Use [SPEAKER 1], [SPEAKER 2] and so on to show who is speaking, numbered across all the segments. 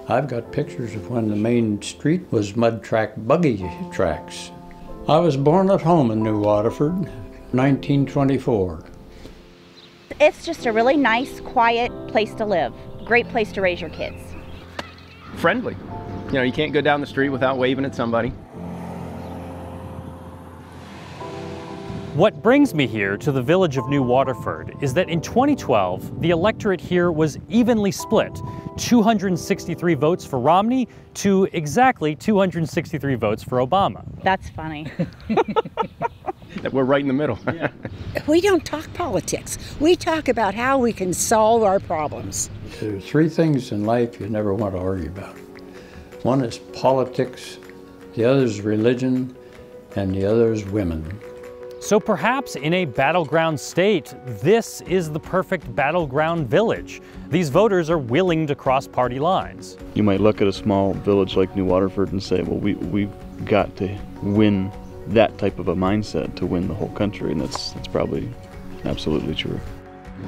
[SPEAKER 1] I've got pictures of when the main street was mud track buggy tracks. I was born at home in New Waterford, 1924.
[SPEAKER 2] It's just a really nice, quiet place to live. Great place to raise your kids.
[SPEAKER 3] Friendly. You know, you can't go down the street without waving at somebody.
[SPEAKER 4] What brings me here to the village of New Waterford is that in 2012, the electorate here was evenly split. 263 votes for Romney to exactly 263 votes for Obama.
[SPEAKER 2] That's funny.
[SPEAKER 3] We're right in the middle.
[SPEAKER 5] Yeah. We don't talk politics. We talk about how we can solve our problems.
[SPEAKER 1] There are three things in life you never want to argue about. One is politics, the other is religion, and the other is women.
[SPEAKER 4] So perhaps in a battleground state, this is the perfect battleground village. These voters are willing to cross party lines.
[SPEAKER 6] You might look at a small village like New Waterford and say, well, we've got to win that type of a mindset to win the whole country, and that's probably absolutely true.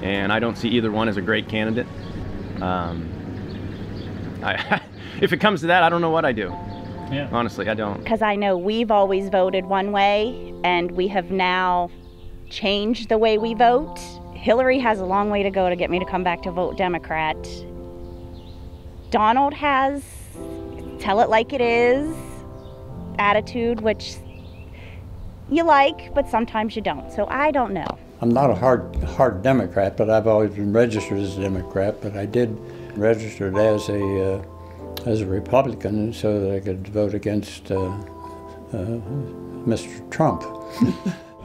[SPEAKER 3] And I don't see either one as a great candidate. If it comes to that, I don't know what I do. Yeah. Honestly, I don't.
[SPEAKER 2] Because I know we've always voted one way, and we have now changed the way we vote. Hillary has a long way to go to get me to come back to vote Democrat. Donald has tell it like it is attitude, which you like, but sometimes you don't. So I don't know.
[SPEAKER 1] I'm not a hard Democrat, but I've always been registered as a Democrat, but I did register as a Republican so that I could vote against Mr. Trump.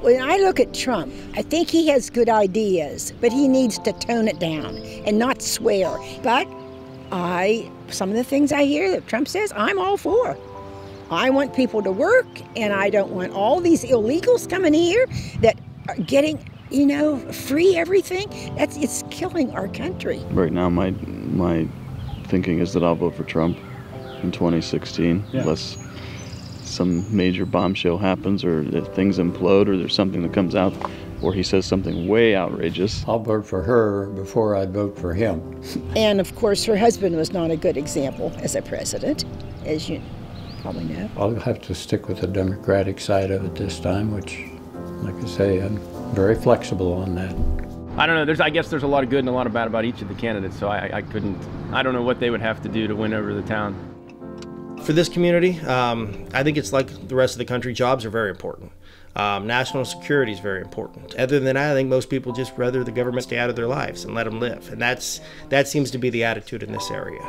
[SPEAKER 5] When I look at Trump, I think he has good ideas, but he needs to tone it down and not swear. But some of the things I hear that Trump says, I'm all for. I want people to work, and I don't want all these illegals coming here that are getting, free everything. It's killing our country.
[SPEAKER 6] Right now, my thinking is that I'll vote for Trump in 2016, unless some major bombshell happens or if things implode or there's something that comes out or he says something way outrageous.
[SPEAKER 1] I'll vote for her before I'd vote for him.
[SPEAKER 5] And of course, her husband was not a good example as a president, as you probably know.
[SPEAKER 1] I'll have to stick with the Democratic side of it this time, which, like I say, I'm very flexible on that.
[SPEAKER 3] I don't know. I guess there's a lot of good and a lot of bad about each of the candidates, so I don't know what they would have to do to win over the town.
[SPEAKER 7] For this community, I think it's like the rest of the country. Jobs are very important. National security is very important. Other than that, I think most people just rather the government stay out of their lives and let them live. And that seems to be the attitude in this area.